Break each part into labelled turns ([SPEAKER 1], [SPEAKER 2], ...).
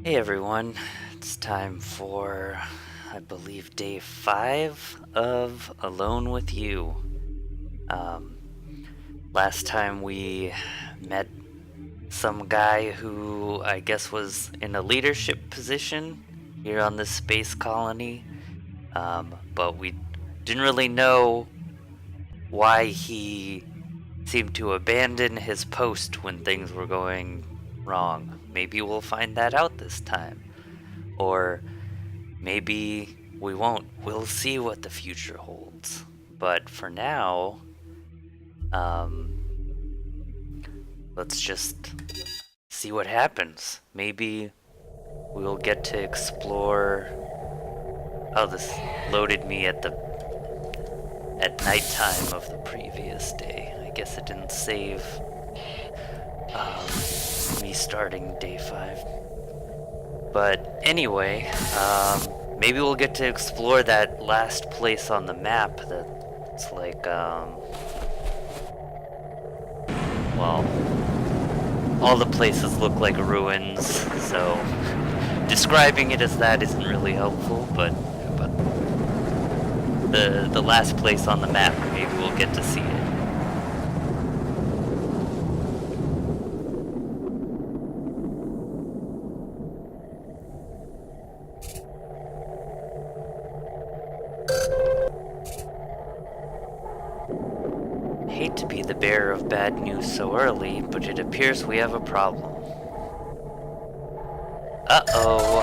[SPEAKER 1] Hey everyone, it's time for, I believe, day 5 of Alone with You. Um, Last time we met some guy who I guess was in a leadership position here on this space colony, but we didn't really know why he seemed to abandon his post when things were going wrong. Maybe we'll find that out this time. Or maybe we won't. We'll see what the future holds. But for now, um, let's just see what happens. Maybe we'll get to explore. Oh, this loaded me at nighttime of the previous day. I guess it didn't save me starting day 5. But anyway, maybe we'll get to explore that last place on the map that's like, well, all the places look like ruins, so describing it as that isn't really helpful, but the last place on the map, maybe we'll get to see it. Hate to be the bearer of bad news so early, but it appears we have a problem. Uh-oh.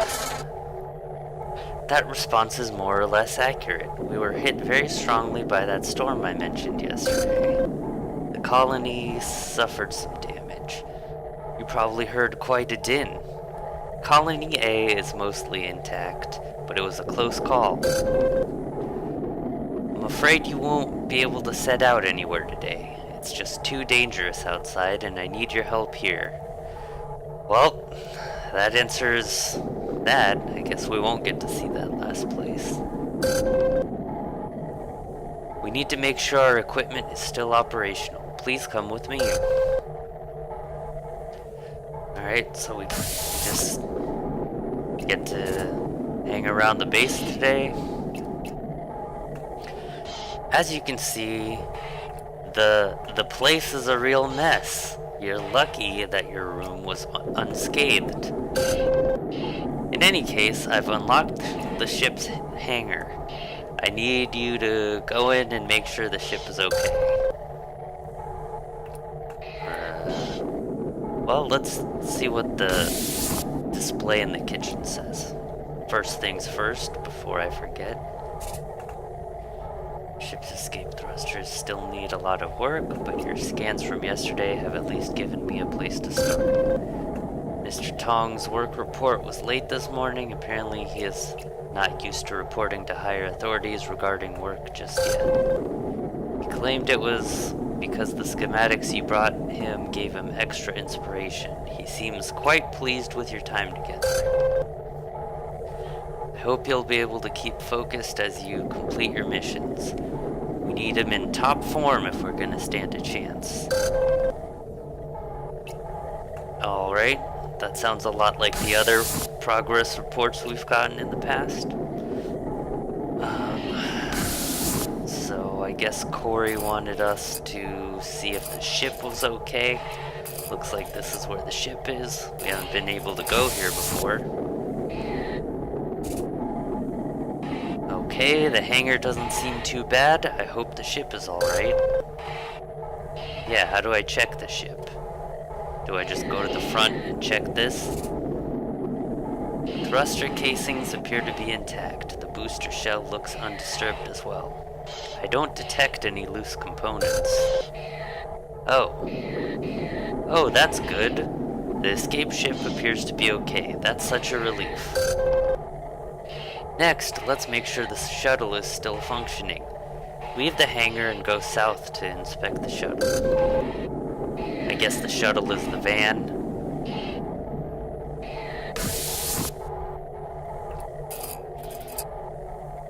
[SPEAKER 1] That response is more or less accurate. We were hit very strongly by that storm I mentioned yesterday. The colony suffered some damage. You probably heard quite a din. Colony A is mostly intact, but it was a close call. I'm afraid you won't be able to set out anywhere today. It's just too dangerous outside, and I need your help here. Well, that answers that. I guess we won't get to see that last place. We need to make sure our equipment is still operational. Please come with me. Alright, so we just get to hang around the base today. As you can see, the place is a real mess. You're lucky that your room was unscathed. In any case, I've unlocked the ship's hangar. I need you to go in and make sure the ship is okay. Well, let's see what the display in the kitchen says. First things first, before I forget. Ship's escape thrusters still need a lot of work, but your scans from yesterday have at least given me a place to start. Mr. Tong's work report was late this morning. Apparently he is not used to reporting to higher authorities regarding work just yet. He claimed it was because the schematics you brought him gave him extra inspiration. He seems quite pleased with your time together. I hope you'll be able to keep focused as you complete your missions. We need him in top form if we're gonna stand a chance. Alright, that sounds a lot like the other progress reports we've gotten in the past. So I guess Corey wanted us to see if the ship was okay. Looks like this is where the ship is. We haven't been able to go here before. Okay, the hangar doesn't seem too bad. I hope the ship is alright. Yeah, how do I check the ship? Do I just go to the front and check this? Thruster casings appear to be intact. The booster shell looks undisturbed as well. I don't detect any loose components. Oh, that's good. The escape ship appears to be okay. That's such a relief. Next, let's make sure the shuttle is still functioning. Leave the hangar and go south to inspect the shuttle. I guess the shuttle is the van.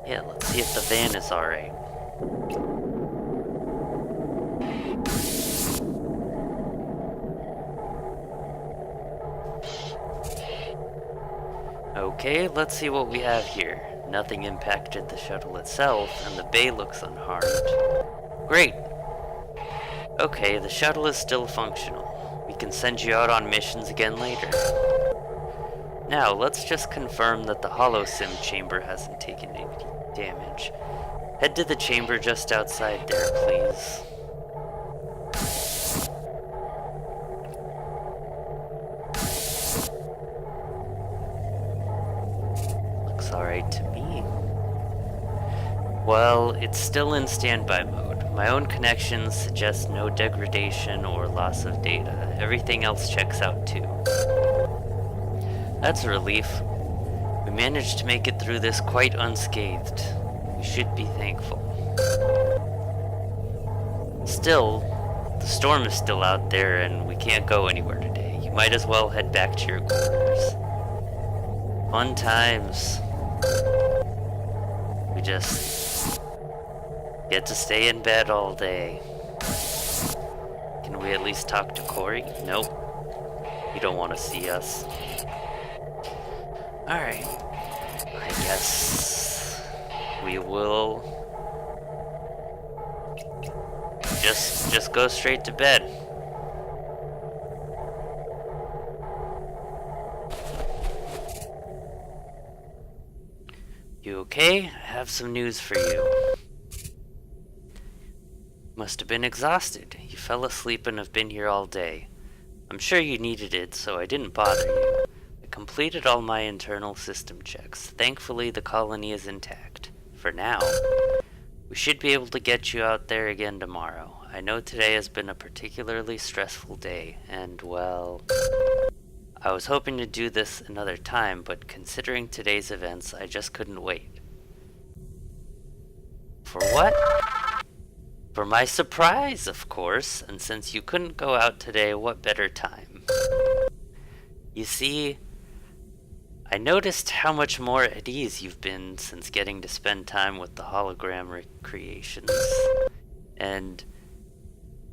[SPEAKER 1] Yeah, let's see if the van is alright. Okay, let's see what we have here. Nothing impacted the shuttle itself, and the bay looks unharmed. Great! Okay, the shuttle is still functional. We can send you out on missions again later. Now, let's just confirm that the holosim chamber hasn't taken any damage. Head to the chamber just outside there, please. Looks alright to me. Well, it's still in standby mode. My own connections suggest no degradation or loss of data. Everything else checks out too. That's a relief. We managed to make it through this quite unscathed. We should be thankful. Still, the storm is still out there and we can't go anywhere today. You might as well head back to your quarters. Fun times. We just get to stay in bed all day. Can we at least talk to Corey? Nope. You don't want to see us. Alright. I guess we will just go straight to bed. You okay? I have some news for you. Must have been exhausted. You fell asleep and have been here all day. I'm sure you needed it, so I didn't bother you. I completed all my internal system checks. Thankfully, the colony is intact. For now. We should be able to get you out there again tomorrow. I know today has been a particularly stressful day, and well, I was hoping to do this another time, but considering today's events, I just couldn't wait. For what? For my surprise, of course, and since you couldn't go out today, what better time? You see, I noticed how much more at ease you've been since getting to spend time with the hologram recreations. And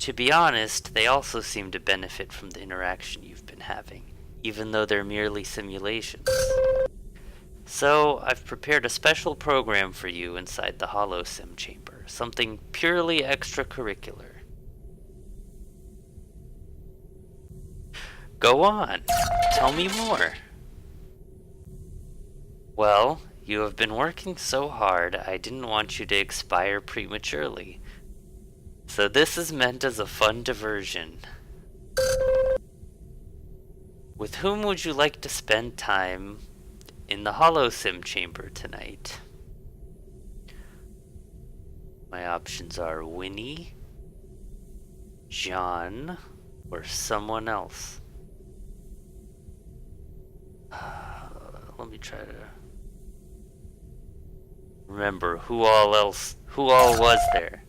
[SPEAKER 1] to be honest, they also seem to benefit from the interaction you've been having, even though they're merely simulations. So, I've prepared a special program for you inside the holosim chamber, something purely extracurricular. Go on, tell me more. Well, you have been working so hard, I didn't want you to expire prematurely. So this is meant as a fun diversion. With whom would you like to spend time in the holosim chamber tonight? My options are Winnie, John, or someone else. Let me try to remember who all was there.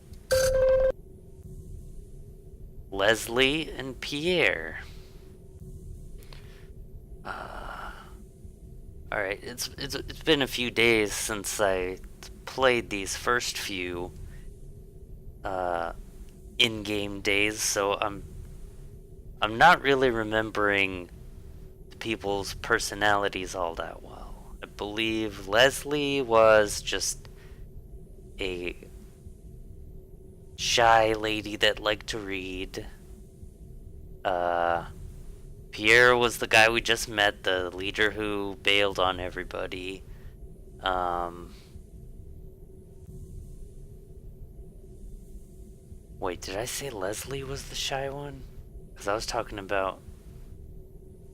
[SPEAKER 1] Leslie and Pierre. Alright, it's been a few days since I played these first few in-game days, so I'm not really remembering the people's personalities all that well. I believe Leslie was just a shy lady that liked to read. Pierre was the guy we just met, the leader who bailed on everybody. Wait, did I say Leslie was the shy one? Because I was talking about...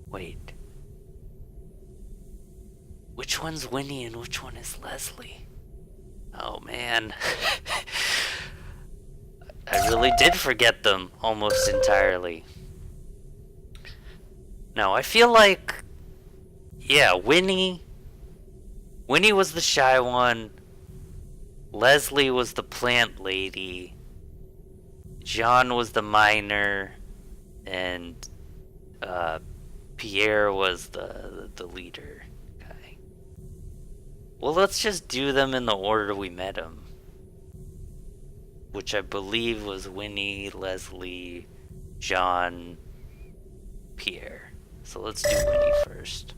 [SPEAKER 1] Wait. Which one's Winnie and which one is Leslie? Oh man. I really did forget them almost entirely. No, I feel like... Yeah, Winnie was the shy one. Leslie was the plant lady. John was the miner. And Pierre was the leader guy. Well, let's just do them in the order we met them. Which I believe was Winnie, Leslie, John, Pierre. So let's do Winnie first.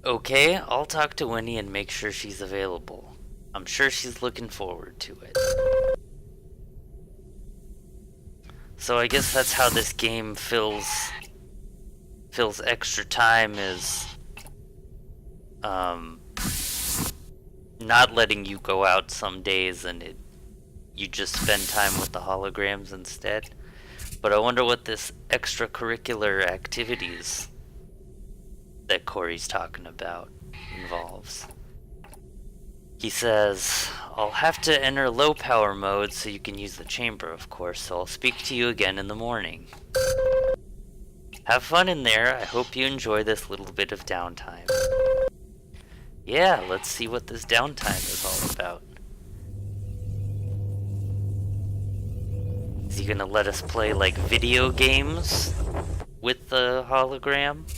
[SPEAKER 1] Okay, I'll talk to Winnie and make sure she's available. I'm sure she's looking forward to it. So I guess that's how this game fills extra time, is not letting you go out some days and you just spend time with the holograms instead. But I wonder what this extracurricular activities that Corey's talking about involves. He says, I'll have to enter low power mode so you can use the chamber, of course, so I'll speak to you again in the morning. Have fun in there. I hope you enjoy this little bit of downtime. Yeah, let's see what this downtime is all about. Is he gonna let us play like video games with the hologram?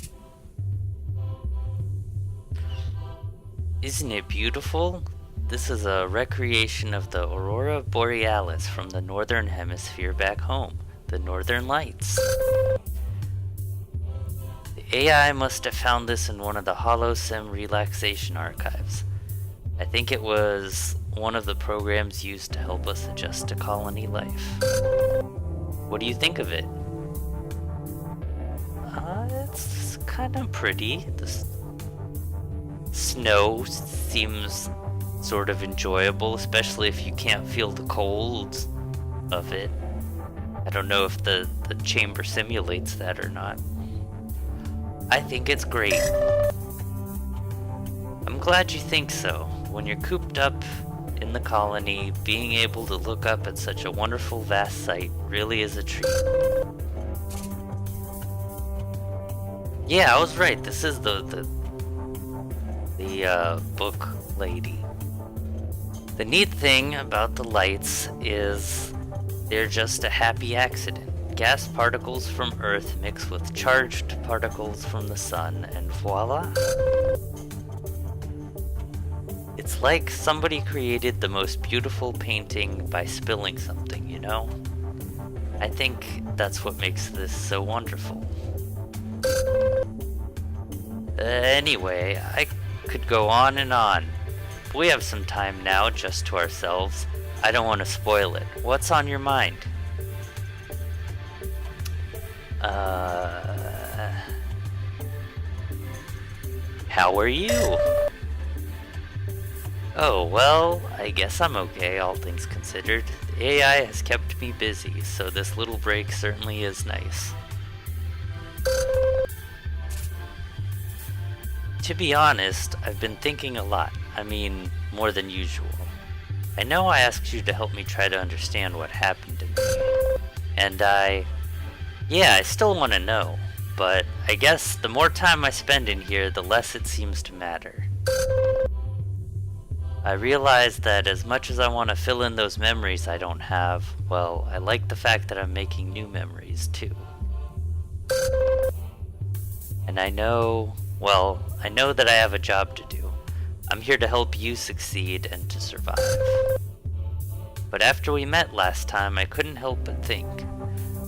[SPEAKER 1] Isn't it beautiful? This is a recreation of the Aurora Borealis from the Northern Hemisphere back home, the Northern Lights. The AI must have found this in one of the HoloSim relaxation archives. I think it was one of the programs used to help us adjust to colony life. What do you think of it? It's kind of pretty. The snow seems sort of enjoyable, especially if you can't feel the cold of it. I don't know if the chamber simulates that or not. I think it's great. I'm glad you think so. When you're cooped up in the colony, being able to look up at such a wonderful, vast sight really is a treat. Yeah, I was right. This is the book lady. The neat thing about the lights is they're just a happy accident. Gas particles from Earth mix with charged particles from the sun, and voila! It's like somebody created the most beautiful painting by spilling something, you know? I think that's what makes this so wonderful. Anyway, I could go on and on. We have some time now just to ourselves. I don't want to spoil it. What's on your mind? How are you? Oh, well, I guess I'm okay, all things considered. The AI has kept me busy, so this little break certainly is nice. To be honest, I've been thinking a lot. I mean, more than usual. I know I asked you to help me try to understand what happened to me. And I still want to know. But I guess the more time I spend in here, the less it seems to matter. I realize that as much as I want to fill in those memories I don't have, well, I like the fact that I'm making new memories too. And I know that I have a job to do. I'm here to help you succeed and to survive. But after we met last time, I couldn't help but think,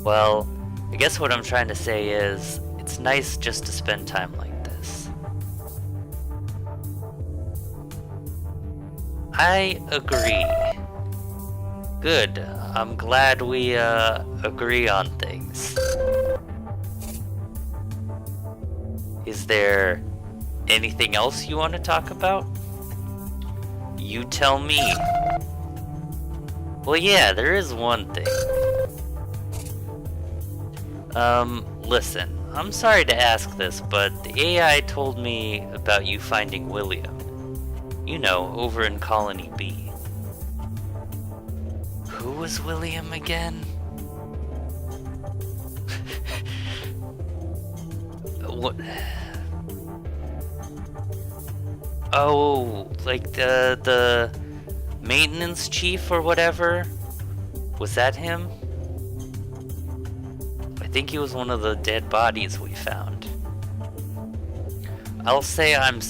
[SPEAKER 1] well, I guess what I'm trying to say is, it's nice just to spend time like this. I agree. Good. I'm glad we agree on things. Is there anything else you want to talk about? You tell me. Well, yeah, there is one thing. Listen, I'm sorry to ask this, but the AI told me about you finding William. You know, over in Colony B. Who was William again? What? Oh, like the maintenance chief or whatever? Was that him? I think he was one of the dead bodies we found. I'll say I'm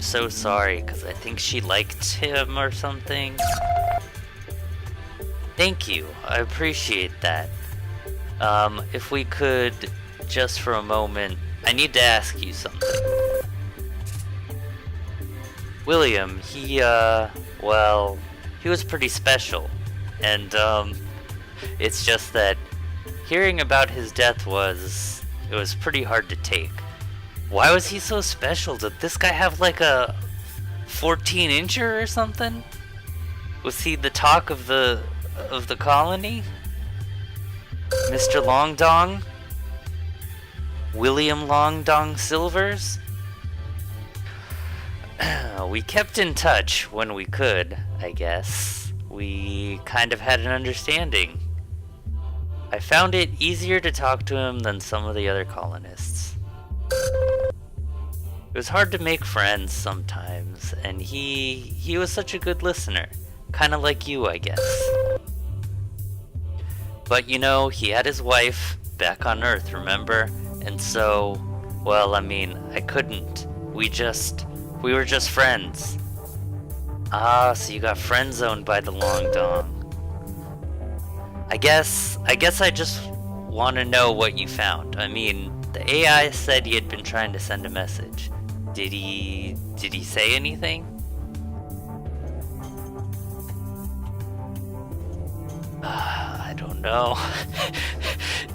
[SPEAKER 1] so sorry, because I think she liked him or something. Thank you, I appreciate that. If we could, just for a moment, I need to ask you something. William, well, he was pretty special. And, it's just that hearing about his death it was pretty hard to take. Why was he so special? Did this guy have like a 14-incher or something? Was he the talk of the colony? Mr. Long Dong? William Long Dong Silvers? We kept in touch when we could, I guess. We kind of had an understanding. I found it easier to talk to him than some of the other colonists. It was hard to make friends sometimes, and he was such a good listener. Kinda like you, I guess. But you know, he had his wife back on Earth, remember? And so, well, I mean, I couldn't. We were just friends. Ah, so you got friend zoned by the Long Dong. I guess I just want to know what you found. I mean, the AI said he had been trying to send a message. Did he say anything? I don't know.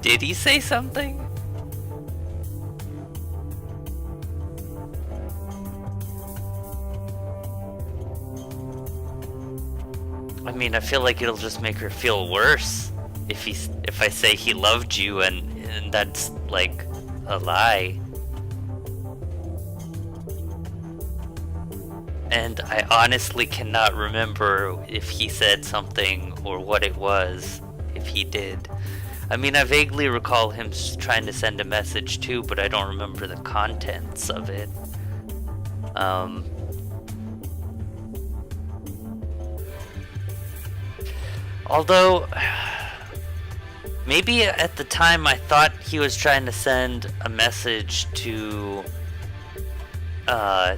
[SPEAKER 1] Did he say something? I mean, I feel like it'll just make her feel worse if I say he loved you and that's like a lie. And I honestly cannot remember if he said something or what it was, if he did. I mean, I vaguely recall him trying to send a message too, but I don't remember the contents of it. Although, maybe at the time I thought he was trying to send a message to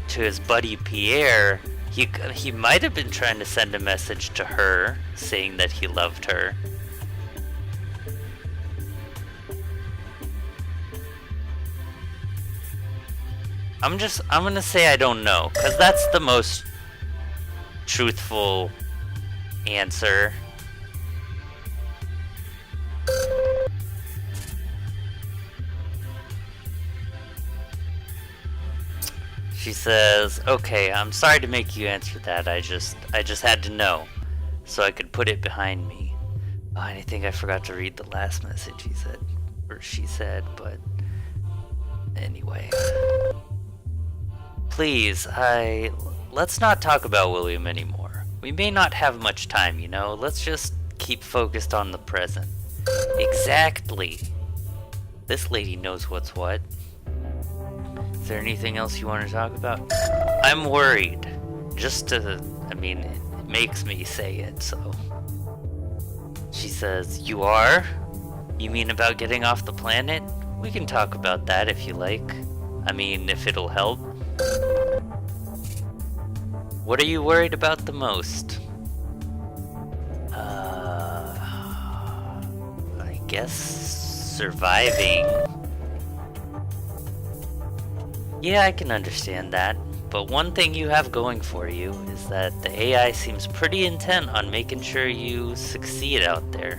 [SPEAKER 1] his buddy Pierre. He might have been trying to send a message to her, saying that he loved her. I'm gonna say I don't know, because that's the most truthful answer. She says, okay, I'm sorry to make you answer that. I just had to know, so I could put it behind me. Oh, and I think I forgot to read the last message he said, or she said, but anyway. Please, let's not talk about William anymore. We may not have much time, you know? Let's just keep focused on the present. Exactly. This lady knows what's what. Is there anything else you want to talk about? I'm worried. I mean, it makes me say it, so. She says, you are? You mean about getting off the planet? We can talk about that if you like. I mean, if it'll help. What are you worried about the most? I guess surviving. Yeah, I can understand that, but one thing you have going for you is that the AI seems pretty intent on making sure you succeed out there.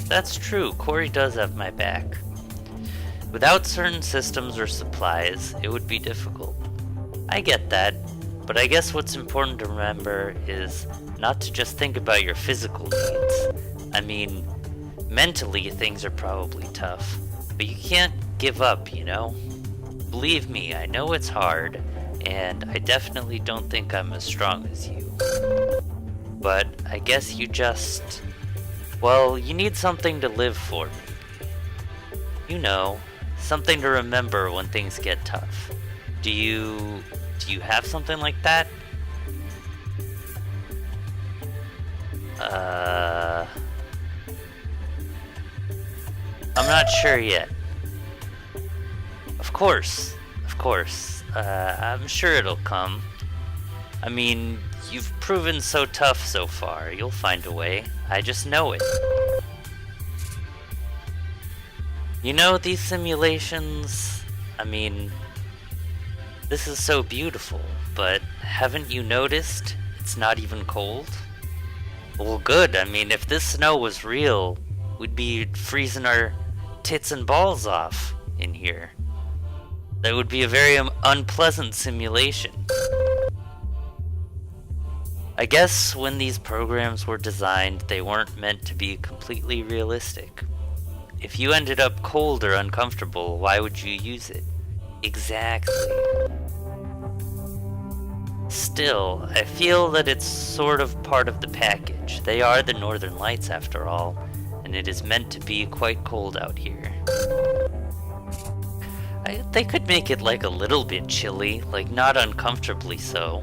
[SPEAKER 1] That's true, Corey does have my back. Without certain systems or supplies, it would be difficult. I get that, but I guess what's important to remember is not to just think about your physical needs. I mean, mentally things are probably tough, but you can't give up, you know? Believe me, I know it's hard, and I definitely don't think I'm as strong as you. But I guess you need something to live for. You know, something to remember when things get tough. Do you have something like that? I'm not sure yet. Of course. I'm sure it'll come. I mean, you've proven so tough so far. You'll find a way. I just know it. You know, these simulations, I mean, This is so beautiful, but haven't you noticed it's not even cold? Well, good. I mean, if this snow was real, we'd be freezing our tits and balls off in here. That would be a very unpleasant simulation. I guess when these programs were designed, they weren't meant to be completely realistic. If you ended up cold or uncomfortable, why would you use it? Exactly. Still, I feel that it's sort of part of the package. They are the Northern Lights after all, and it is meant to be quite cold out here. They could make it like a little bit chilly, like not uncomfortably so.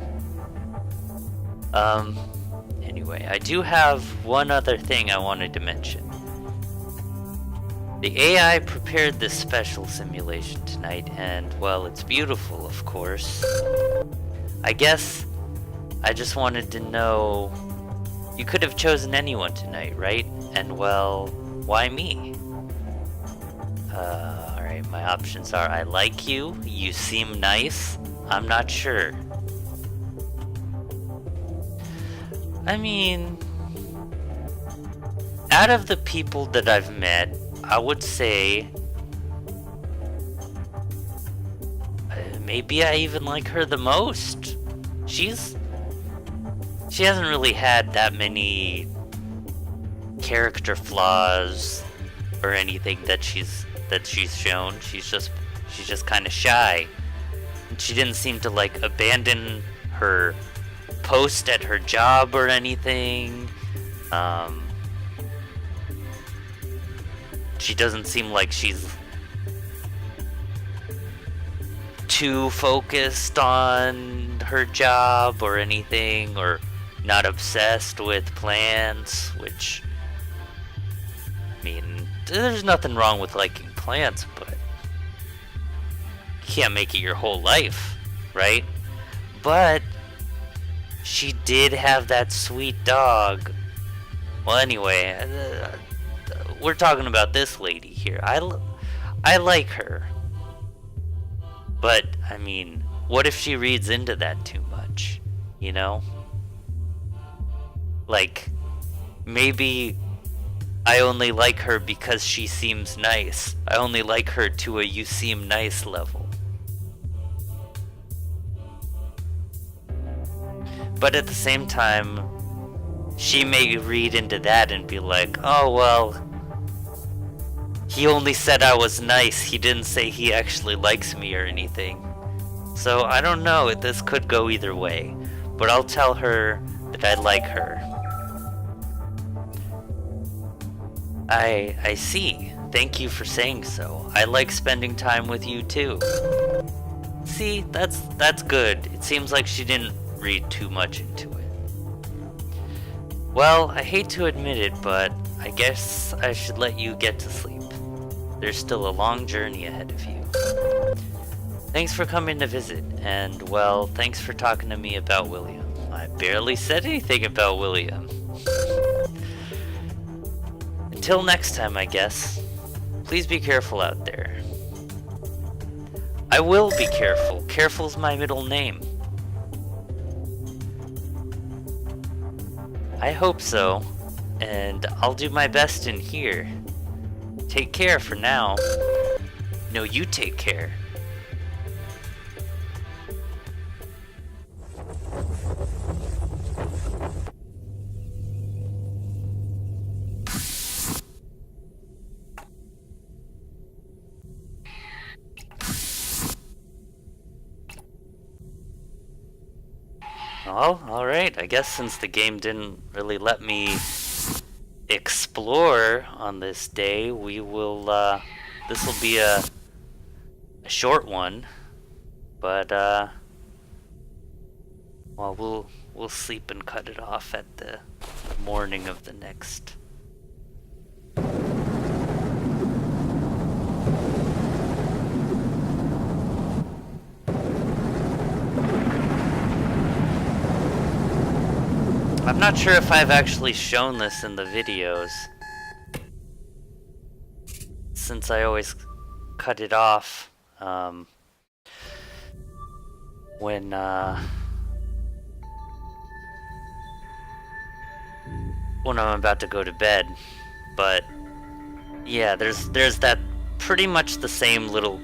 [SPEAKER 1] Anyway, I do have one other thing I wanted to mention. The AI prepared this special simulation tonight, and, well, it's beautiful, of course. I guess I just wanted to know, you could have chosen anyone tonight, right? And, well, why me? Alright, my options are I like you, you seem nice, I'm not sure. I mean, out of the people that I've met, I would say maybe I even like her the most. She hasn't really had that many character flaws or anything that she's shown. She's just kind of shy. And she didn't seem to like abandon her post at her job or anything. She doesn't seem like she's too focused on her job or anything, or not obsessed with plants, which, I mean, there's nothing wrong with liking plants, but you can't make it your whole life, right? But she did have that sweet dog. Well, anyway, we're talking about this lady here. I like her. But, I mean, what if she reads into that too much? You know? Like, maybe I only like her because she seems nice. I only like her to a you seem nice level. But at the same time, she may read into that and be like, oh, well, he only said I was nice. He didn't say he actually likes me or anything. So I don't know. This could go either way. But I'll tell her that I like her. I see. Thank you for saying so. I like spending time with you too. See, that's good. It seems like she didn't read too much into it. Well, I hate to admit it, but I guess I should let you get to sleep. There's still a long journey ahead of you. Thanks for coming to visit, and, well, thanks for talking to me about William. I barely said anything about William. Until next time, I guess. Please be careful out there. I will be careful. Careful's my middle name. I hope so, and I'll do my best in here. Take care for now. No, you take care. Well, alright, I guess since the game didn't really let me explore on this day, we will, this will be a short one, but, well, we'll sleep and cut it off at the morning of the next. I'm not sure if I've actually shown this in the videos, since I always cut it off. when I'm about to go to bed. But yeah, there's that pretty much the same little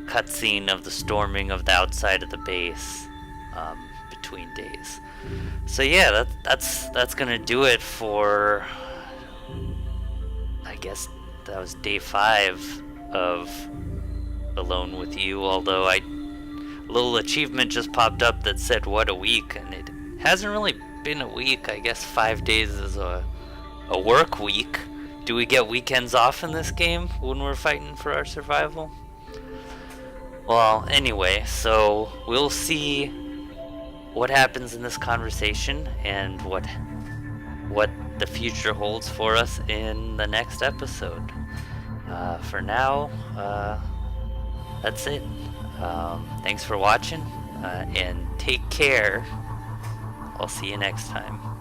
[SPEAKER 1] cutscene of the storming of the outside of the base between days. So yeah, that's gonna do it for, I guess that was day 5 of Alone with You. Although a little achievement just popped up that said what a week, and it hasn't really been a week. I guess 5 days is a work week. Do we get weekends off in this game when we're fighting for our survival? Well, anyway, so we'll see what happens in this conversation and what the future holds for us in the next episode. For now, that's it. Thanks for watching, and take care. I'll see you next time.